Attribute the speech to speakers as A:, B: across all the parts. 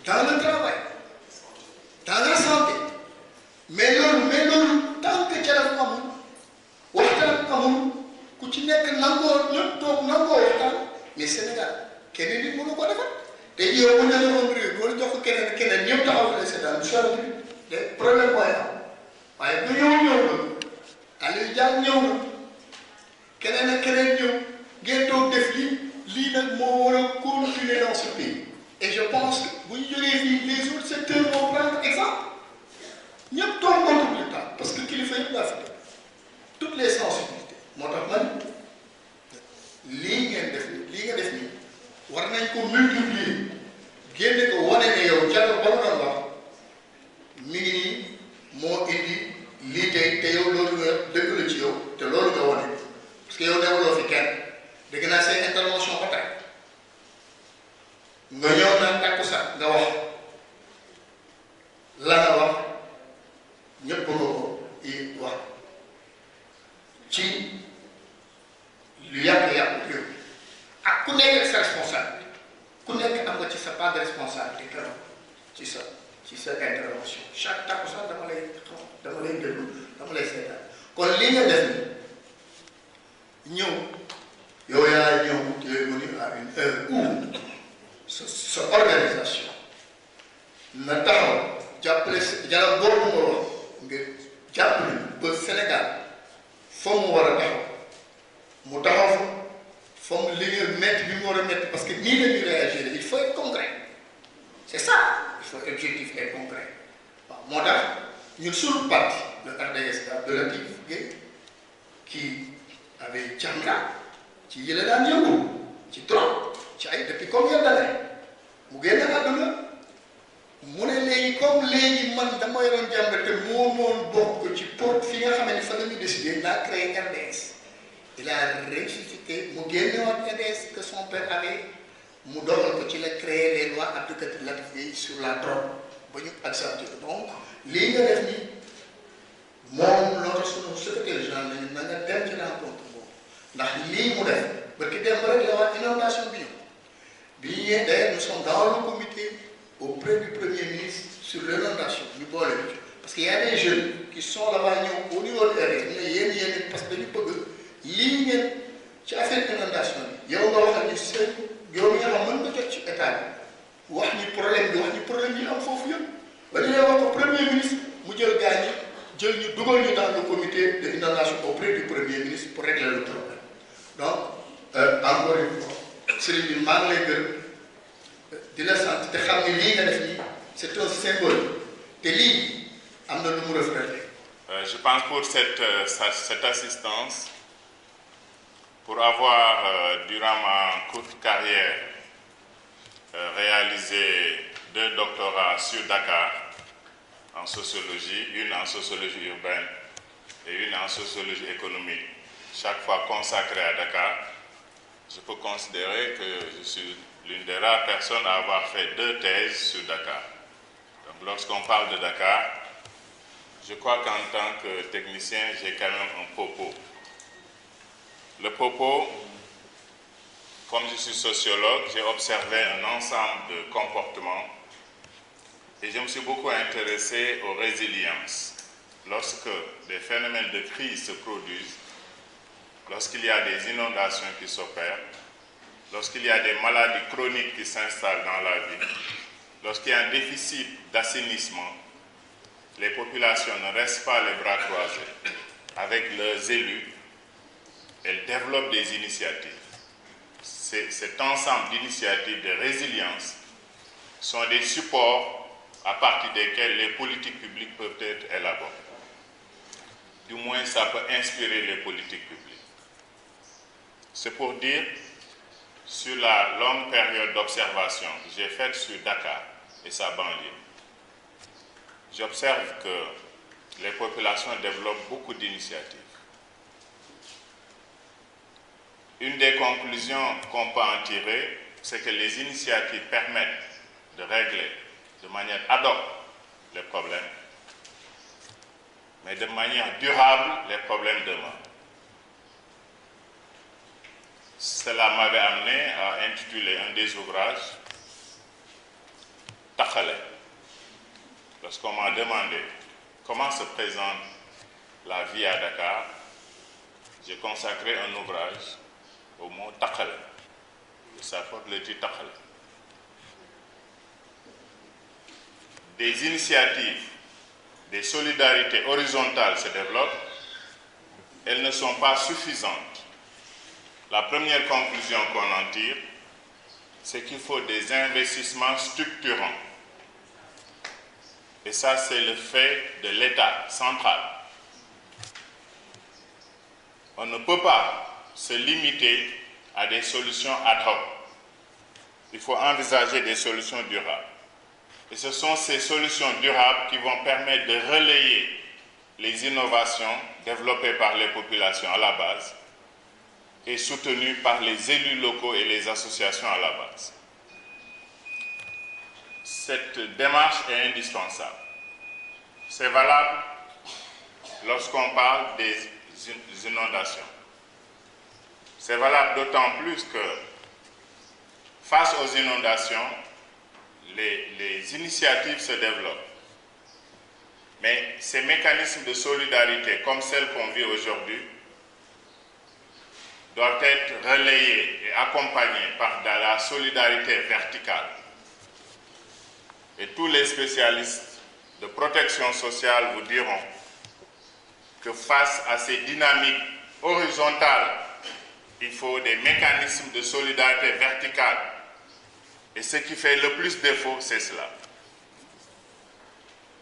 A: dans le travail, dans la santé. Mais loolu tant que dialogue amul waxtaan amul ku ci nekk nangoo ñëpp toog nangoo waxtaan mais Sénégal keneen nit mënu ko defar te yow bu ñu la woon réew loolu jox ko keneen ñëpp taxaw na Sénégal du soxla bi problème mooy am waaye bu ñëw na Aliou Diagne ñëw na keneen ak keneen ñëw ngeen toog def lii nag moo war a continuer dans ce pays et je pense que bu ñu jógee fii les autres secteurs vont prendre exemple. ñëpp toog contre le temps parce que kilifa yëpp laa fi def toutes les sensibilités moo tax man lii nga def nii war nañ ko multiplier génne ko wane ne yow dialogue ba mu doon wax mi ngi nii moo indi lii tey te yow loolu nga dëgg la ci yow te loolu nga wane parce que yow newuloo fi kenn dégg naa seen intervention ba tey nga ñëw naan takku sax nga wax la nga wax. ñëpp nga ko wax ci lu yàq-yàq réew ak ku nekk ak sa responsabilité ku nekk am nga ci sa part de responsabilité keroog ci sa intervention chaque takku sax dama lay déglu dama lay seetaan kon li nga def ni ñëw yow yaa ñëw tu es venu à une heure où sa organisation na taxaw jàppale dialogue boobu nga wax nga jàppale ba Sénégal fa mu war a taxaw mu taxaw fa mu li nga métti bi mu war a métti parce que nii la ñuy réagir il faut être concret c'est ça il faut être objectif et concret waaw moo tax ñun suñu parti le RDS de Latif Guèye qui avait Jamra ci yële daan yëngu ci trop ci ay depuis combien d'années mu génn àdduna mu ne léegi comme léegi man dama yoroon Jamra te moo moon bokk ci pour fi nga xam ne fa la ñu décidé naa créé RDS il a ressuscité mu génnewaat RDS que son père avait mu doxal ko ci la créé les lois applicatives Latif Guèye sur la drogue ba ñu accepté donc lii nga def nii moom loolu sunu secrétaire général nañu na nga dem ci rencontre boobu ndax lii mu def ba ki dem rek la waa inondation bi ñëw bi ñu ñëwee d'ailleurs nous sommes dans le comité auprès du Premier ministre sur l'inondation ñu boole bi parce que y a des jeunes qui sont là-bas ñëw au niveau de RDS ñu ne yéen parce que dañu bëgg lii ngeen ci affaire inondation bi yow nga waxal ñu seen yow mi nga xam mën nga jot ci état bi wax ñi problème yi am foofu yëpp ba ñu lay wax ko Premier ministre mu jël gars ñi jël ñu dugal ñu dans le comité de inondation auprès du Premier ministre pour régler le problème donc encore une fois sëriñ bi maa ngi lay gërëm di la sant te xam ne lii nga def nii c'est un symbole te lii am na lu mu reflété.
B: Je pense pour cette assistance, pour avoir durant ma courte carrière réalisé 2 doctorats sur Dakar en sociologie, une en sociologie urbaine et une en sociologie économique, chaque fois consacrée à Dakar, je peux considérer que je suis l'une des rares personnes à avoir fait 2 thèses sur Dakar. Donc lorsqu'on parle de Dakar, je crois qu'en tant que technicien, j'ai quand même un propos. Le propos, comme je suis sociologue, j'ai observé un ensemble de comportements et je me suis beaucoup intéressé aux résiliences. Lorsque des phénomènes de crise se produisent, lorsqu'il y a des inondations qui s'opèrent, lorsqu'il y a des maladies chroniques qui s'installent dans la vie, lorsqu'il y a un déficit d'assainissement, les populations ne restent pas les bras croisés. Avec leurs élus, elles développent des initiatives. Cet ensemble d'initiatives de résilience sont des supports à partir desquels les politiques publiques peuvent être élaborées. Du moins, ça peut inspirer les politiques publiques. C'est pour dire, sur la longue période d'observation que j'ai faite sur Dakar et sa banlieue, j'observe que les populations développent beaucoup d'initiatives. Une des conclusions qu'on peut en tirer, c'est que les initiatives permettent de régler de manière ad hoc les problèmes, mais de manière durable, les problèmes demeurent. Cela m'avait amené à intituler un des ouvrages « Tax Takhale. Lorsqu'on m'a demandé comment se présente la vie à Dakar, j'ai consacré un ouvrage au mot Takhale. Ça porte le titre Takhale. Des initiatives, des solidarités horizontales se développent. Elles ne sont pas suffisantes. La première conclusion qu'on en tire, c'est qu'il faut des investissements structurants. Et ça, c'est le fait de l'État central. On ne peut pas se limiter à des solutions ad hoc. Il faut envisager des solutions durables. Et ce sont ces solutions durables qui vont permettre de relayer les innovations développées par les populations à la base et soutenues par les élus locaux et les associations à la base. Cette démarche est indispensable. C'est valable lorsqu'on parle des inondations. C'est valable d'autant plus que face aux inondations, les initiatives se développent. Mais ces mécanismes de solidarité, comme celles qu'on vit aujourd'hui, doivent être relayés et accompagnés par de la solidarité verticale. Et tous les spécialistes de protection sociale vous diront que face à ces dynamiques horizontales, il faut des mécanismes de solidarité verticale. Et ce qui fait le plus défaut, c'est cela.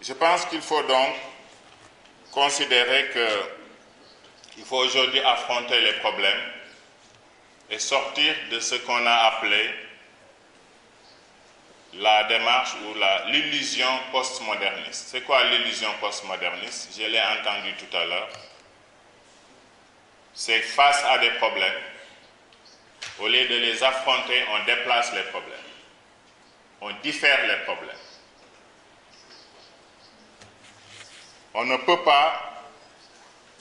B: Je pense qu'il faut donc considérer qu'il faut aujourd'hui affronter les problèmes et sortir de ce qu'on a appelé la démarche ou l'illusion postmoderniste. C'est quoi l'illusion postmoderniste? Je l'ai entendu tout à l'heure. C'est face à des problèmes, au lieu de les affronter, on déplace les problèmes. On diffère les problèmes. On ne peut pas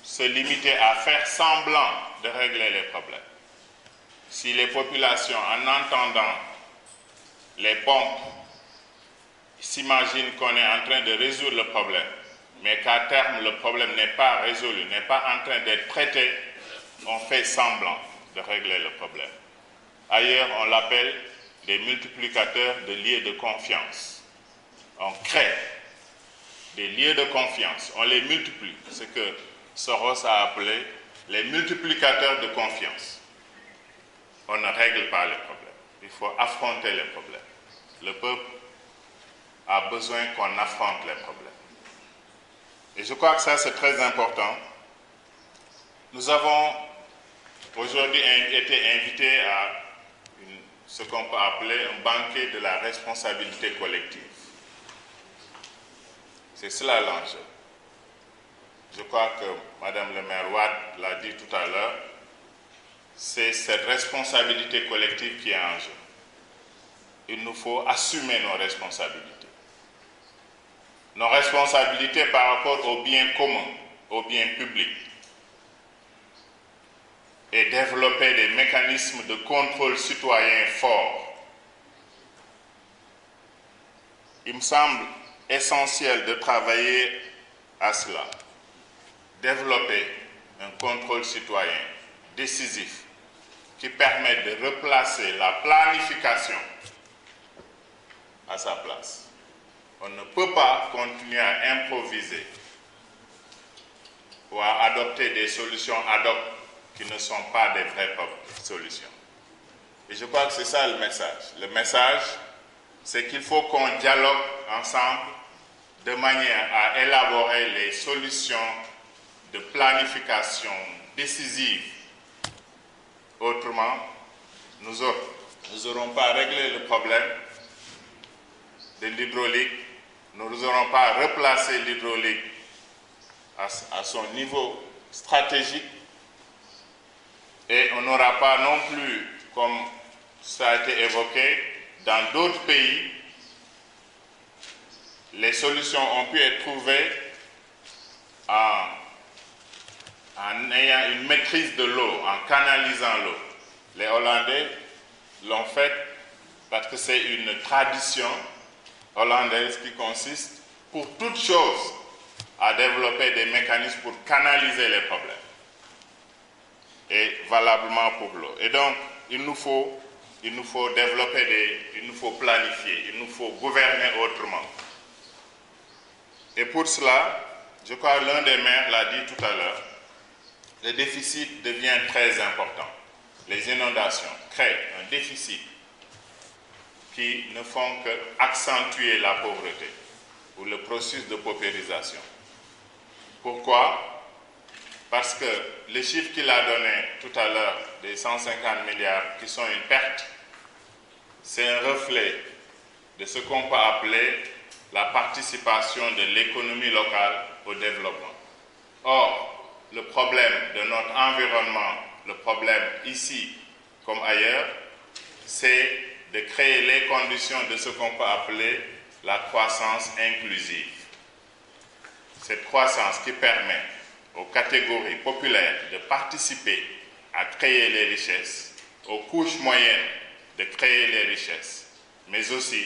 B: se limiter à faire semblant de régler les problèmes. Si les populations, en entendant les pompes, s'imaginent qu'on est en train de résoudre le problème, mais qu'à terme, le problème n'est pas résolu, n'est pas en train d'être traité, on fait semblant de régler le problème. Ailleurs, on l'appelle des multiplicateurs de liens de confiance. On crée des liens de confiance, on les multiplie, ce que Soros a appelé les multiplicateurs de confiance. On ne règle pas les problèmes, il faut affronter les problèmes. Le peuple a besoin qu'on affronte les problèmes. Et je crois que ça, c'est très important. Nous avons aujourd'hui été invités à ce qu'on peut appeler un banquet de la responsabilité collective. C'est cela l'enjeu. Je crois que Mme le maire Wade l'a dit tout à l'heure, c'est cette responsabilité collective qui est en jeu. Il nous faut assumer nos responsabilités. Nos responsabilités par rapport au bien commun, au bien public. Et développer des mécanismes de contrôle citoyen forts. Il me semble essentiel de travailler à cela. Développer un contrôle citoyen décisif qui permette de replacer la planification à sa place. On ne peut pas continuer à improviser ou à adopter des solutions ad hoc qui ne sont pas des vraies solutions. Et je crois que c'est ça le message. Le message, c'est qu'il faut qu'on dialogue ensemble de manière à élaborer les solutions de planification décisive. Autrement, nous n'aurons pas réglé le problème de l'hydraulique, nous n'aurons pas replacé l'hydraulique à son niveau stratégique et on n'aura pas non plus, comme ça a été évoqué, dans d'autres pays, les solutions ont pu être trouvées en ayant une maîtrise de l'eau, en canalisant l'eau. Les Hollandais l'ont fait parce que c'est une tradition hollandaise qui consiste, pour toute chose, à développer des mécanismes pour canaliser les problèmes. Et valablement pour l'eau. Et donc, il nous faut développer il nous faut planifier, il nous faut gouverner autrement. Et pour cela, je crois que l'un des maires l'a dit tout à l'heure, le déficit devient très important. Les inondations créent un déficit qui ne font qu'accentuer la pauvreté ou le processus de paupérisation. Pourquoi? Parce que les chiffres qu'il a donnés tout à l'heure, des 150 milliards qui sont une perte, c'est un reflet de ce qu'on peut appeler la participation de l'économie locale au développement. Or, le problème de notre environnement, le problème ici comme ailleurs, c'est de créer les conditions de ce qu'on peut appeler la croissance inclusive. Cette croissance qui permet aux catégories populaires de participer à créer les richesses, aux couches moyennes de créer les richesses, mais aussi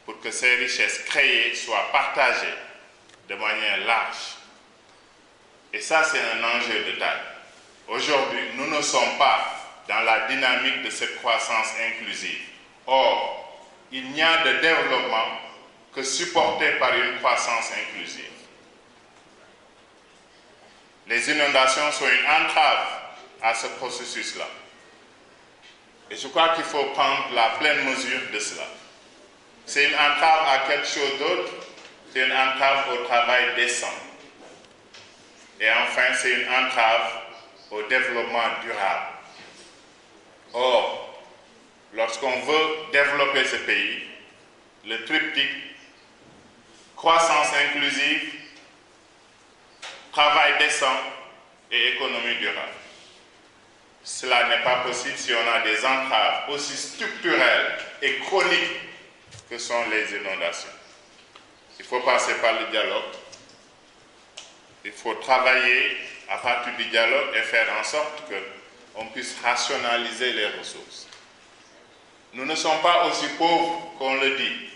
B: pour que ces richesses créées soient partagées de manière large. Et ça, c'est un enjeu de taille. Aujourd'hui, nous ne sommes pas dans la dynamique de cette croissance inclusive. Or, il n'y a de développement que supporté par une croissance inclusive. Les inondations sont une entrave à ce processus-là. Et je crois qu'il faut prendre la pleine mesure de cela. C'est une entrave à quelque chose d'autre, c'est une entrave au travail décent. Et enfin, c'est une entrave au développement durable. Or, lorsqu'on veut développer ce pays, le triptyque croissance inclusive, travail décent et économie durable. Cela n'est pas possible si on a des entraves aussi structurelles et chroniques que sont les inondations. Il faut passer par le dialogue. Il faut travailler à partir du dialogue et faire en sorte qu'on puisse rationaliser les ressources. Nous ne sommes pas aussi pauvres qu'on le dit.